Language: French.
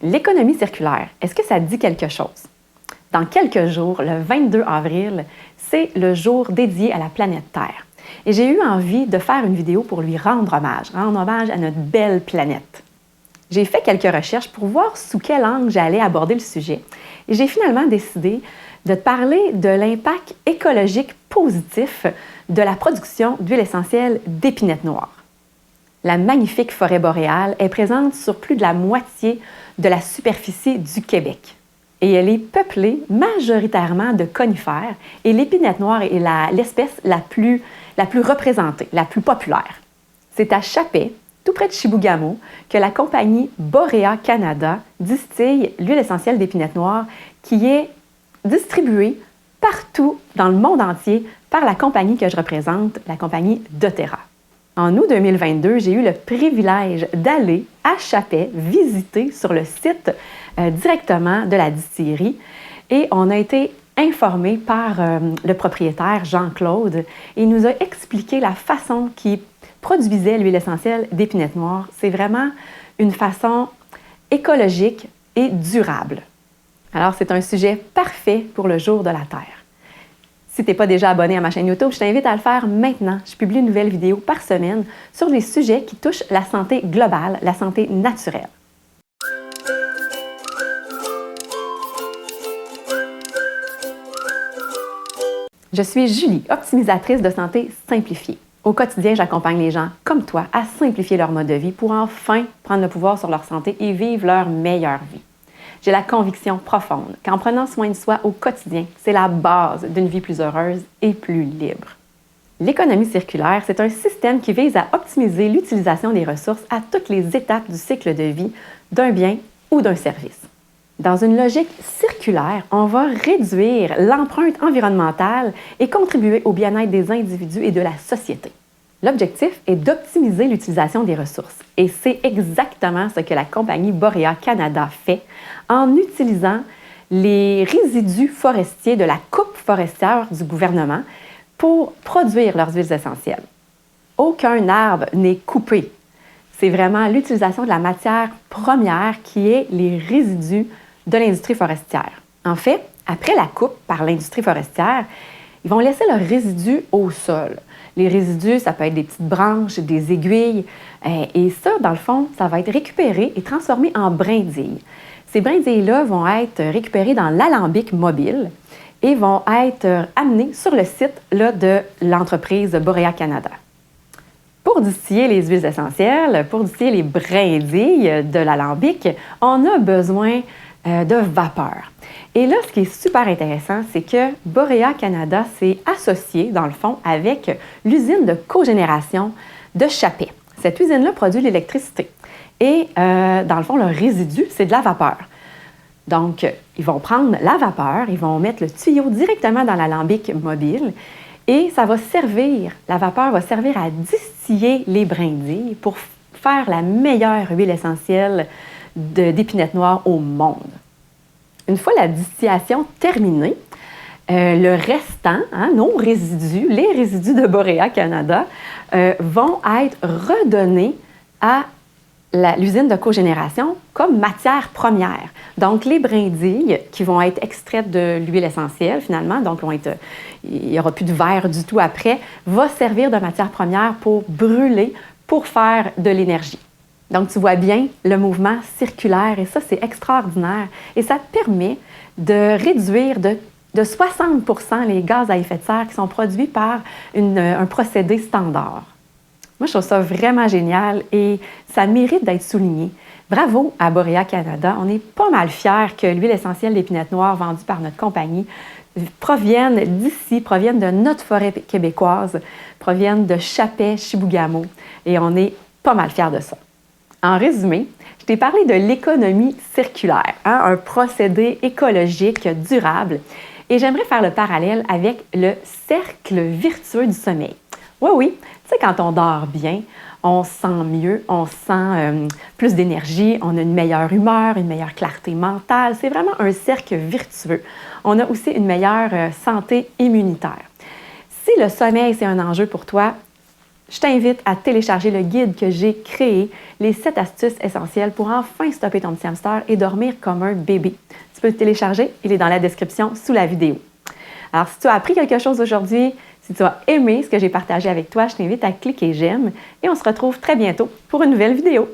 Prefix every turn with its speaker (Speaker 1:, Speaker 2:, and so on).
Speaker 1: L'économie circulaire, est-ce que ça dit quelque chose? Dans quelques jours, le 22 avril, c'est le jour dédié à la planète Terre. Et j'ai eu envie de faire une vidéo pour lui rendre hommage à notre belle planète. J'ai fait quelques recherches pour voir sous quel angle j'allais aborder le sujet. Et j'ai finalement décidé de te parler de l'impact écologique positif de la production d'huile essentielle d'épinette noire. La magnifique forêt boréale est présente sur plus de la moitié de la superficie du Québec. Et elle est peuplée majoritairement de conifères et l'épinette noire est l'espèce la plus représentée, la plus populaire. C'est à Chapais, tout près de Chibougamau, que la compagnie Borea Canada distille l'huile essentielle d'épinette noire qui est distribuée partout dans le monde entier par la compagnie que je représente, la compagnie doTERRA. En août 2022, j'ai eu le privilège d'aller à Chapais visiter sur le site directement de la distillerie et on a été informé par le propriétaire Jean-Claude et il nous a expliqué la façon qu'il produisait l'huile essentielle d'épinette noire. C'est vraiment une façon écologique et durable. Alors, c'est un sujet parfait pour le jour de la Terre. Si tu n'es pas déjà abonné à ma chaîne YouTube, je t'invite à le faire maintenant. Je publie une nouvelle vidéo par semaine sur des sujets qui touchent la santé globale, la santé naturelle. Je suis Julie, optimisatrice de santé simplifiée. Au quotidien, j'accompagne les gens comme toi à simplifier leur mode de vie pour enfin prendre le pouvoir sur leur santé et vivre leur meilleure vie. J'ai la conviction profonde qu'en prenant soin de soi au quotidien, c'est la base d'une vie plus heureuse et plus libre. L'économie circulaire, c'est un système qui vise à optimiser l'utilisation des ressources à toutes les étapes du cycle de vie d'un bien ou d'un service. Dans une logique circulaire, on va réduire l'empreinte environnementale et contribuer au bien-être des individus et de la société. L'objectif est d'optimiser l'utilisation des ressources et c'est exactement ce que la compagnie Borea Canada fait en utilisant les résidus forestiers de la coupe forestière du gouvernement pour produire leurs huiles essentielles. Aucun arbre n'est coupé. C'est vraiment l'utilisation de la matière première qui est les résidus de l'industrie forestière. En fait, après la coupe par l'industrie forestière, ils vont laisser leurs résidus au sol. Les résidus, ça peut être des petites branches, des aiguilles, et ça, dans le fond, ça va être récupéré et transformé en brindilles. Ces brindilles-là vont être récupérées dans l'alambic mobile et vont être amenées sur le site là, de l'entreprise Borea Canada. Pour distiller les huiles essentielles, pour distiller les brindilles de l'alambic, on a besoin de vapeur. Et là, ce qui est super intéressant, c'est que Borea Canada s'est associé, dans le fond, avec l'usine de cogénération de Chapais. Cette usine-là produit l'électricité. Et dans le fond, le résidu, c'est de la vapeur. Donc, ils vont prendre la vapeur, ils vont mettre le tuyau directement dans l'alambic mobile et ça va servir, la vapeur va servir à distiller les brindilles pour faire la meilleure huile essentielle d'épinette noire au monde. Une fois la distillation terminée, le restant, nos résidus, les résidus de Borea Canada, vont être redonnés à l'usine de cogénération comme matière première. Donc, les brindilles qui vont être extraites de l'huile essentielle, finalement, donc il n'y aura plus de verre du tout après, va servir de matière première pour brûler, pour faire de l'énergie. Donc, tu vois bien le mouvement circulaire et ça, c'est extraordinaire. Et ça te permet de réduire de 60% les gaz à effet de serre qui sont produits par un procédé standard. Moi, je trouve ça vraiment génial et ça mérite d'être souligné. Bravo à Borea Canada. On est pas mal fiers que l'huile essentielle d'épinette noire vendue par notre compagnie provienne d'ici, provienne de notre forêt québécoise, provienne de Chapais, Chibougamau. Et on est pas mal fiers de ça. En résumé, je t'ai parlé de l'économie circulaire, un procédé écologique durable. Et j'aimerais faire le parallèle avec le cercle vertueux du sommeil. Oui, tu sais, quand on dort bien, on se sent mieux, on sent plus d'énergie, on a une meilleure humeur, une meilleure clarté mentale. C'est vraiment un cercle vertueux. On a aussi une meilleure santé immunitaire. Si le sommeil, c'est un enjeu pour toi, Je t'invite à télécharger le guide que j'ai créé, les 7 astuces essentielles pour enfin stopper ton petit hamster et dormir comme un bébé. Tu peux le télécharger, il est dans la description sous la vidéo. Alors, si tu as appris quelque chose aujourd'hui, si tu as aimé ce que j'ai partagé avec toi, je t'invite à cliquer j'aime et on se retrouve très bientôt pour une nouvelle vidéo.